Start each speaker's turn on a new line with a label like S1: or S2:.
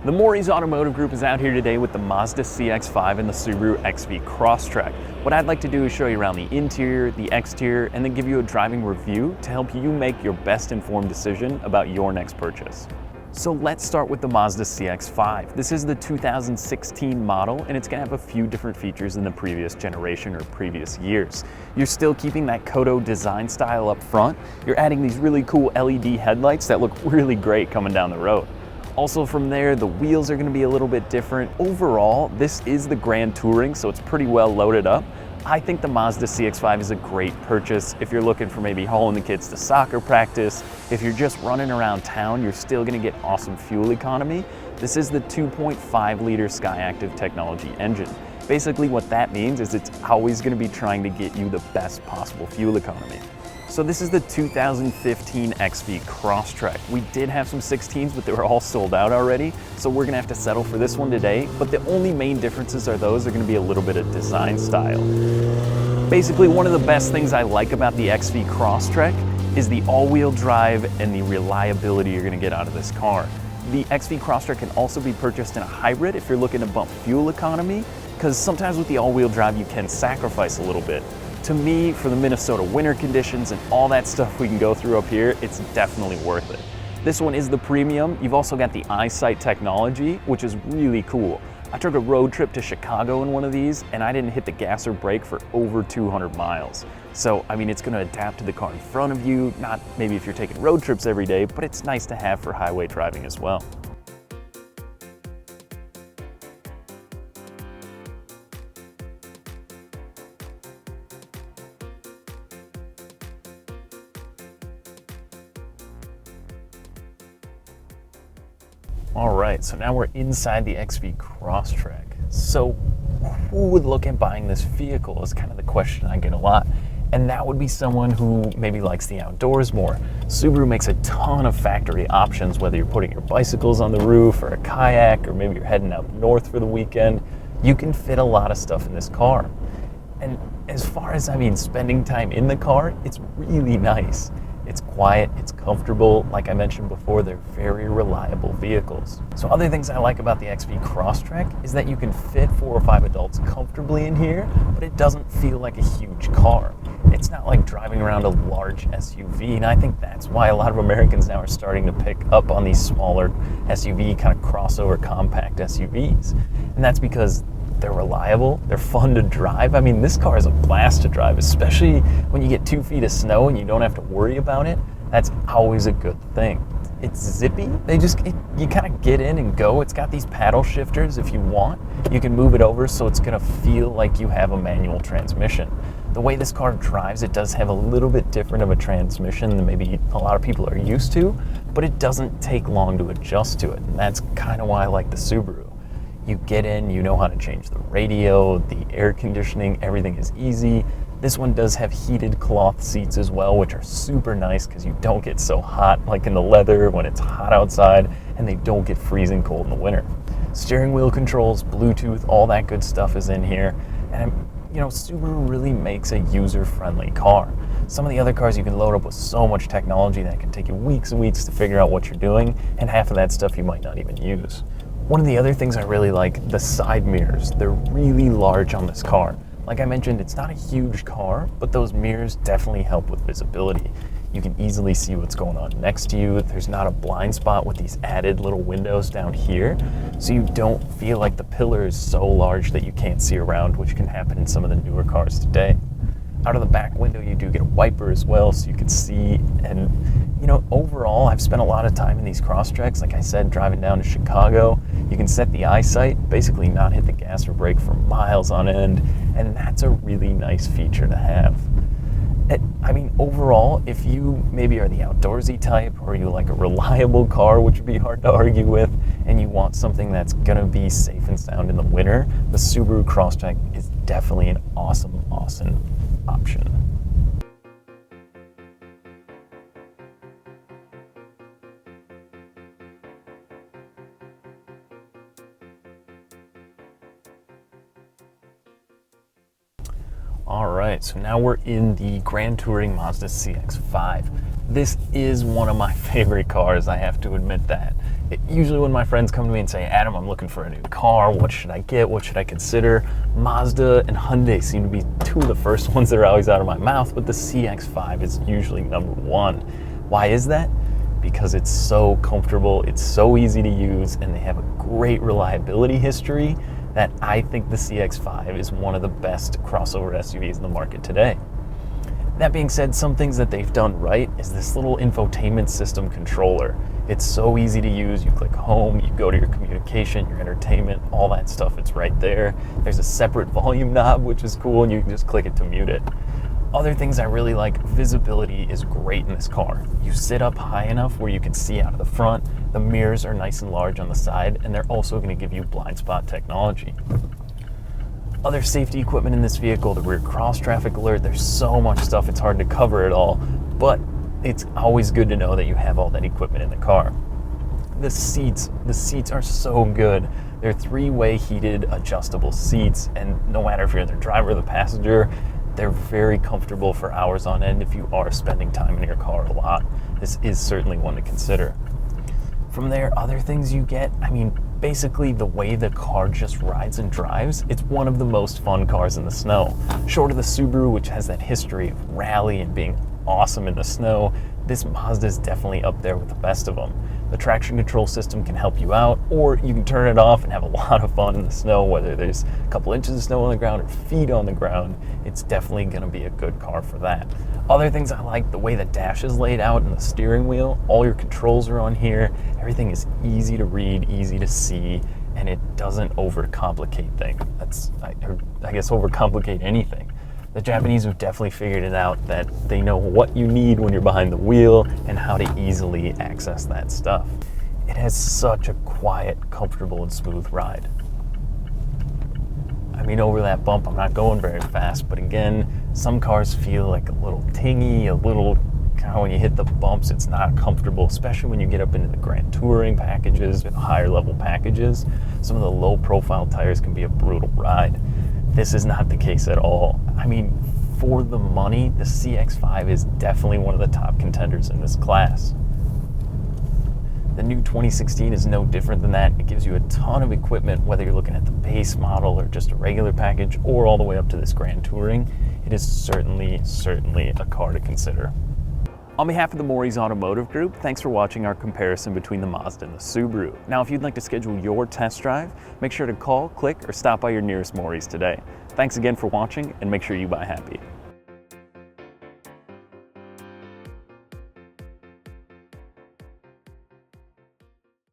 S1: The Maury's Automotive Group is out here today with the Mazda CX-5 and the Subaru XV Crosstrek. What I'd like to do is show you around the interior, the exterior, and then give you a driving review to help you make your best informed decision about your next purchase. So let's start with the Mazda CX-5. This is the 2016 model, and it's gonna have a few different features than the previous generation or previous years. You're still keeping that Kodo design style up front. You're adding these really cool LED headlights that look really great coming down the road. Also from there, the wheels are gonna be a little bit different. Overall, this is the Grand Touring, so it's pretty well loaded up. I think the Mazda CX-5 is a great purchase if you're looking for maybe hauling the kids to soccer practice. If you're just running around town, you're still gonna get awesome fuel economy. This is the 2.5 liter Skyactiv technology engine. Basically what that means is it's always gonna be trying to get you the best possible fuel economy. So this is the 2015 XV Crosstrek. We did have some 16s, but they were all sold out already. So we're gonna have to settle for this one today. But the only main differences are those are gonna be a little bit of design style. Basically, one of the best things I like about the XV Crosstrek is the all-wheel drive and the reliability you're gonna get out of this car. The XV Crosstrek can also be purchased in a hybrid if you're looking to bump fuel economy, because sometimes with the all-wheel drive, you can sacrifice a little bit. To me, for the Minnesota winter conditions and all that stuff we can go through up here, it's definitely worth it. This one is the premium. You've also got the EyeSight technology, which is really cool. I took a road trip to Chicago in one of these, and I didn't hit the gas or brake for over 200 miles. So, I mean, it's gonna adapt to the car in front of you, not maybe if you're taking road trips every day, but it's nice to have for highway driving as well. All right, so now we're inside the XV Crosstrek. So who would look at buying this vehicle is kind of the question I get a lot. And that would be someone who maybe likes the outdoors more. Subaru makes a ton of factory options, whether you're putting your bicycles on the roof or a kayak, or maybe you're heading up north for the weekend. You can fit a lot of stuff in this car. And as far as, spending time in the car, it's really nice. It's quiet, it's comfortable. Like I mentioned before, they're very reliable vehicles. So other things I like about the XV Crosstrek is that you can fit 4 or 5 adults comfortably in here, but it doesn't feel like a huge car. It's not like driving around a large SUV, and I think that's why a lot of Americans now are starting to pick up on these smaller SUV, kind of crossover compact SUVs. And that's because they're reliable, they're fun to drive. This car is a blast to drive, especially when you get 2 feet of snow and you don't have to worry about it. That's always a good thing. It's zippy. You kind of get in and go. It's got these paddle shifters if you want. You can move it over so it's gonna feel like you have a manual transmission. The way this car drives, it does have a little bit different of a transmission than maybe a lot of people are used to, but it doesn't take long to adjust to it. And that's kind of why I like the Subaru. You get in, you know how to change the radio, the air conditioning, everything is easy. This one does have heated cloth seats as well, which are super nice because you don't get so hot like in the leather when it's hot outside, and they don't get freezing cold in the winter. Steering wheel controls, Bluetooth, all that good stuff is in here. And Subaru really makes a user-friendly car. Some of the other cars you can load up with so much technology that can take you weeks and weeks to figure out what you're doing, and half of that stuff you might not even use. One of the other things I really like, the side mirrors. They're really large on this car. Like I mentioned, it's not a huge car, but those mirrors definitely help with visibility. You can easily see what's going on next to you. There's not a blind spot with these added little windows down here, so you don't feel like the pillar is so large that you can't see around, which can happen in some of the newer cars today. Out of the back window, you do get a wiper as well, so you can see. And overall, I've spent a lot of time in these Crosstreks. Like I said, driving down to Chicago, you can set the EyeSight, basically not hit the gas or brake for miles on end, and that's a really nice feature to have. Overall, if you maybe are the outdoorsy type, or you like a reliable car, which would be hard to argue with, and you want something that's gonna be safe and sound in the winter, the Subaru Crosstrek is definitely an awesome option. All right, so now we're in the Grand Touring Mazda CX-5. This is one of my favorite cars, I have to admit that. Usually when my friends come to me and say, Adam, I'm looking for a new car, what should I get, what should I consider? Mazda and Hyundai seem to be two of the first ones that are always out of my mouth, but the CX-5 is usually number one. Why is that? Because it's so comfortable, it's so easy to use, and they have a great reliability history that I think the CX-5 is one of the best crossover SUVs in the market today. That being said, some things that they've done right is this little infotainment system controller. It's so easy to use. You click home, you go to your communication, your entertainment, all that stuff, it's right there. There's a separate volume knob, which is cool, and you can just click it to mute it. Other things I really like, visibility is great in this car. You sit up high enough where you can see out of the front, the mirrors are nice and large on the side, and they're also going to give you blind spot technology. Other safety equipment in this vehicle, the rear cross traffic alert, there's so much stuff, it's hard to cover it all, but it's always good to know that you have all that equipment in the car. The seats are so good. They're three-way heated adjustable seats, and no matter if you're the driver or the passenger, they're very comfortable for hours on end if you are spending time in your car a lot. This is certainly one to consider. From there, other things you get, basically the way the car just rides and drives, it's one of the most fun cars in the snow. Short of the Subaru, which has that history of rally and being awesome in the snow, this Mazda is definitely up there with the best of them. The traction control system can help you out, or you can turn it off and have a lot of fun in the snow, whether there's a couple inches of snow on the ground or feet on the ground. It's definitely going to be a good car for that. Other things I like, the way the dash is laid out and the steering wheel, all your controls are on here. Everything is easy to read, easy to see, and it doesn't overcomplicate things. I guess overcomplicate anything. The Japanese have definitely figured it out that they know what you need when you're behind the wheel and how to easily access that stuff. It has such a quiet, comfortable, and smooth ride. Over that bump, I'm not going very fast, but again, some cars feel like a little tingy, when you hit the bumps, it's not comfortable, especially when you get up into the Grand Touring packages and higher level packages. Some of the low profile tires can be a brutal ride. This is not the case at all. For the money, the CX-5 is definitely one of the top contenders in this class. The new 2016 is no different than that. It gives you a ton of equipment, whether you're looking at the base model or just a regular package, or all the way up to this Grand Touring. It is certainly a car to consider. On behalf of the Maury's Automotive Group, thanks for watching our comparison between the Mazda and the Subaru. Now, if you'd like to schedule your test drive, make sure to call, click, or stop by your nearest Maury's today. Thanks again for watching, and make sure you buy happy.